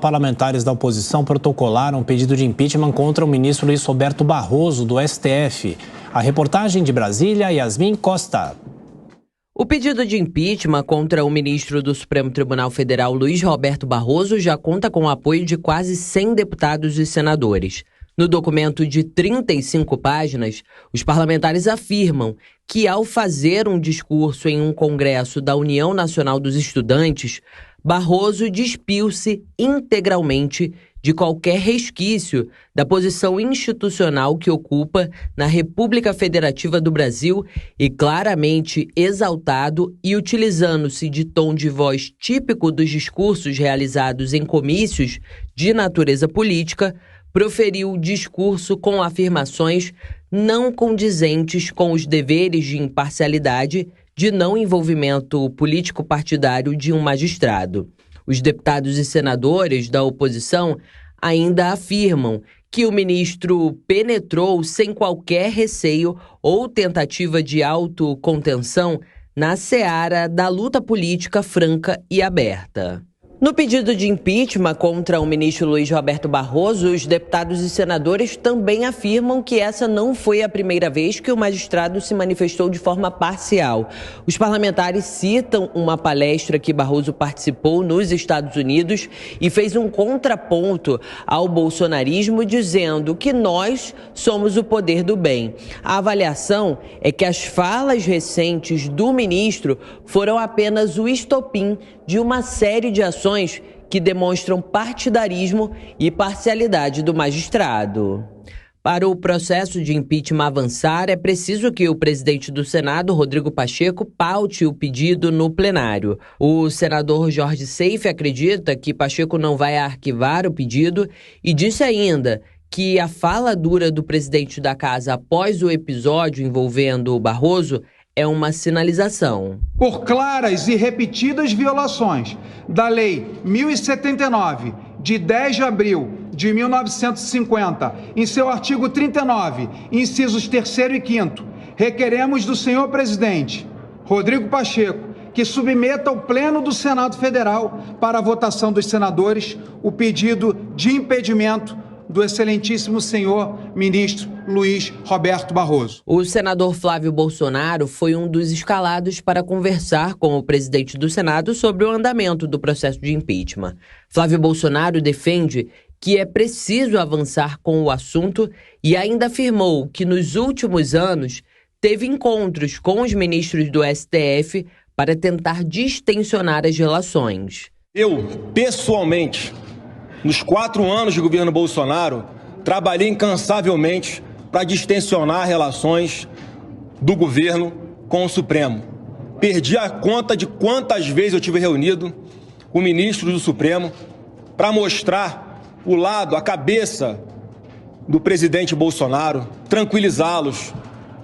Parlamentares da oposição protocolaram um pedido de impeachment contra o ministro Luiz Roberto Barroso, do STF. A reportagem de Brasília, Yasmin Costa. O pedido de impeachment contra o ministro do Supremo Tribunal Federal, Luiz Roberto Barroso, já conta com o apoio de quase 100 deputados e senadores. No documento de 35 páginas, os parlamentares afirmam que, ao fazer um discurso em um congresso da União Nacional dos Estudantes, Barroso despiu-se integralmente de qualquer resquício da posição institucional que ocupa na República Federativa do Brasil e claramente exaltado e utilizando-se de tom de voz típico dos discursos realizados em comícios de natureza política, proferiu o discurso com afirmações não condizentes com os deveres de imparcialidade, de não envolvimento político-partidário de um magistrado. Os deputados e senadores da oposição ainda afirmam que o ministro penetrou sem qualquer receio ou tentativa de autocontenção na seara da luta política franca e aberta. No pedido de impeachment contra o ministro Luiz Roberto Barroso, os deputados e senadores também afirmam que essa não foi a primeira vez que o magistrado se manifestou de forma parcial. Os parlamentares citam uma palestra que Barroso participou nos Estados Unidos e fez um contraponto ao bolsonarismo, dizendo que nós somos o poder do bem. A avaliação é que as falas recentes do ministro foram apenas o estopim de uma série de ações que demonstram partidarismo e parcialidade do magistrado. Para o processo de impeachment avançar, é preciso que o presidente do Senado, Rodrigo Pacheco, paute o pedido no plenário. O senador Jorge Seife acredita que Pacheco não vai arquivar o pedido e disse ainda que a fala dura do presidente da casa após o episódio envolvendo o Barroso é uma sinalização. Por claras e repetidas violações da Lei 1079, de 10 de abril de 1950, em seu artigo 39, incisos 3º e 5º, requeremos do senhor presidente, Rodrigo Pacheco, que submeta ao Pleno do Senado Federal para a votação dos senadores o pedido de impedimento do excelentíssimo senhor ministro Luiz Roberto Barroso. O senador Flávio Bolsonaro foi um dos escalados para conversar com o presidente do Senado sobre o andamento do processo de impeachment. Flávio Bolsonaro defende que é preciso avançar com o assunto e ainda afirmou que nos últimos anos teve encontros com os ministros do STF para tentar distensionar as relações. Eu, pessoalmente, nos 4 anos de governo Bolsonaro, trabalhei incansavelmente para distensionar relações do governo com o Supremo. Perdi a conta de quantas vezes eu tive reunido com ministros do Supremo para mostrar o lado, a cabeça do presidente Bolsonaro, tranquilizá-los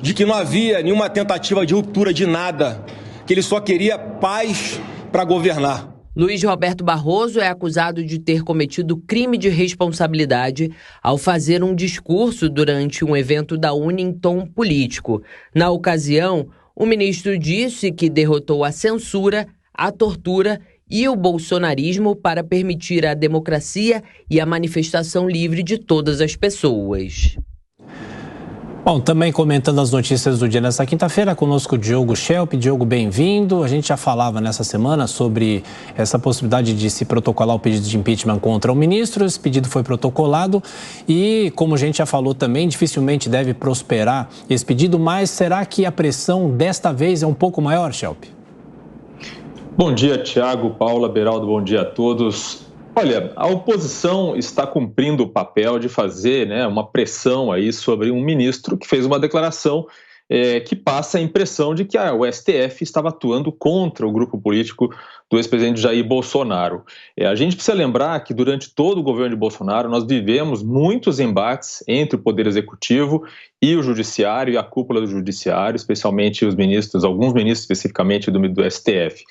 de que não havia nenhuma tentativa de ruptura de nada, que ele só queria paz para governar. Luiz Roberto Barroso é acusado de ter cometido crime de responsabilidade ao fazer um discurso durante um evento da UNE em tom político. Na ocasião, o ministro disse que derrotou a censura, a tortura e o bolsonarismo para permitir a democracia e a manifestação livre de todas as pessoas. Bom, também comentando as notícias do dia nessa quinta-feira, conosco o Diogo Schelp. Diogo, bem-vindo. A gente já falava nessa semana sobre essa possibilidade de se protocolar o pedido de impeachment contra o ministro. Esse pedido foi protocolado e, como a gente já falou também, dificilmente deve prosperar esse pedido, mas será que a pressão desta vez é um pouco maior, Schelp? Bom dia, Tiago, Paula, Beraldo, bom dia a todos. Olha, a oposição está cumprindo o papel de fazer, uma pressão aí sobre um ministro que fez uma declaração que passa a impressão de que o STF estava atuando contra o grupo político do ex-presidente Jair Bolsonaro. A gente precisa lembrar que durante todo o governo de Bolsonaro nós vivemos muitos embates entre o Poder Executivo e o Judiciário e a cúpula do Judiciário, especialmente os ministros, alguns ministros especificamente do STF.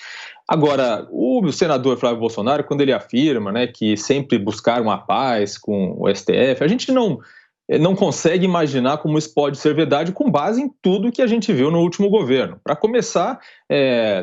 Agora, o senador Flávio Bolsonaro, quando ele afirma que sempre buscaram a paz com o STF, a gente não não consegue imaginar como isso pode ser verdade com base em tudo que a gente viu no último governo. Para começar,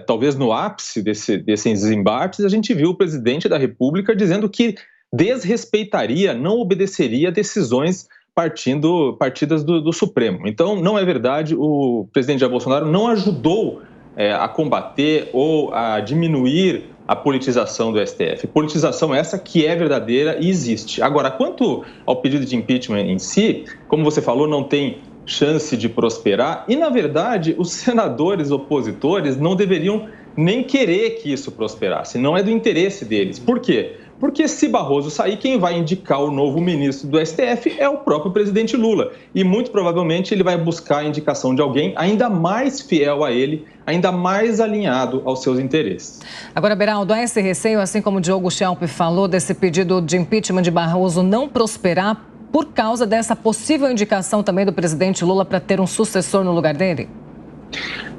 talvez no ápice desses embates, a gente viu o presidente da República dizendo que desrespeitaria, não obedeceria decisões partidas do Supremo. Então, não é verdade, o presidente Jair Bolsonaro não ajudou a combater ou a diminuir a politização do STF. Politização essa que é verdadeira e existe. Agora, quanto ao pedido de impeachment em si, como você falou, não tem chance de prosperar e, na verdade, os senadores opositores não deveriam nem querer que isso prosperasse, não é do interesse deles. Por quê? Porque se Barroso sair, quem vai indicar o novo ministro do STF é o próprio presidente Lula. E muito provavelmente ele vai buscar a indicação de alguém ainda mais fiel a ele, ainda mais alinhado aos seus interesses. Agora, Beraldo, há esse receio, assim como o Diogo Schelp falou, desse pedido de impeachment de Barroso não prosperar por causa dessa possível indicação também do presidente Lula para ter um sucessor no lugar dele?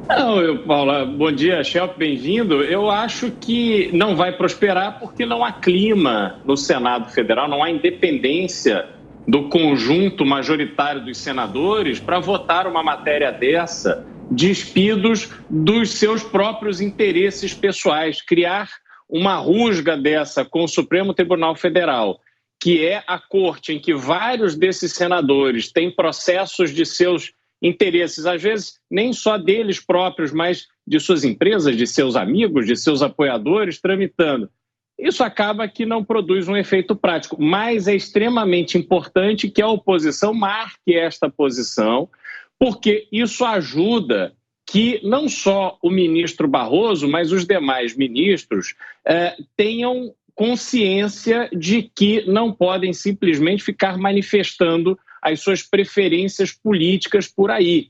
Não, Paula, bom dia, Schelp, bem-vindo. Eu acho que não vai prosperar porque não há clima no Senado Federal, não há independência do conjunto majoritário dos senadores para votar uma matéria dessa, despidos dos seus próprios interesses pessoais, criar uma rusga dessa com o Supremo Tribunal Federal, que é a corte em que vários desses senadores têm processos de seus interesses, às vezes nem só deles próprios, mas de suas empresas, de seus amigos, de seus apoiadores, tramitando. Isso acaba que não produz um efeito prático, mas é extremamente importante que a oposição marque esta posição, porque isso ajuda que não só o ministro Barroso, mas os demais ministros tenham consciência de que não podem simplesmente ficar manifestando as suas preferências políticas por aí.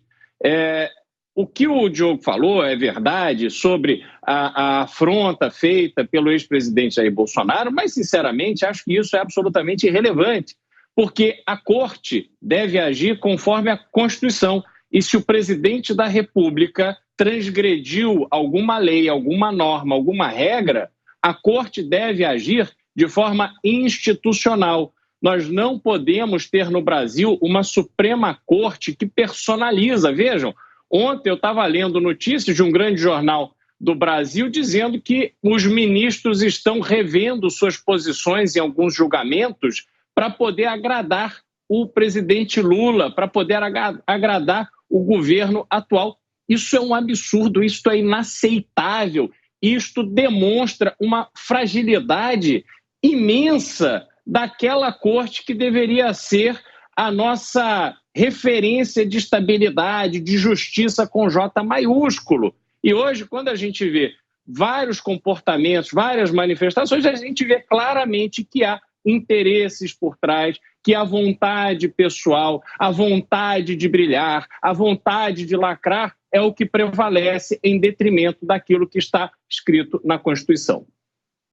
O que o Diogo falou é verdade sobre a afronta feita pelo ex-presidente Jair Bolsonaro, mas, sinceramente, acho que isso é absolutamente irrelevante, porque a Corte deve agir conforme a Constituição. E se o presidente da República transgrediu alguma lei, alguma norma, alguma regra, a Corte deve agir de forma institucional. Nós não podemos ter no Brasil uma Suprema Corte que personaliza. Vejam, ontem eu estava lendo notícias de um grande jornal do Brasil dizendo que os ministros estão revendo suas posições em alguns julgamentos para poder agradar o presidente Lula, para poder agradar o governo atual. Isso é um absurdo, isso é inaceitável. Isto demonstra uma fragilidade imensa daquela corte que deveria ser a nossa referência de estabilidade, de justiça com J maiúsculo. E hoje, quando a gente vê vários comportamentos, várias manifestações, a gente vê claramente que há interesses por trás, que a vontade pessoal, a vontade de brilhar, a vontade de lacrar é o que prevalece em detrimento daquilo que está escrito na Constituição.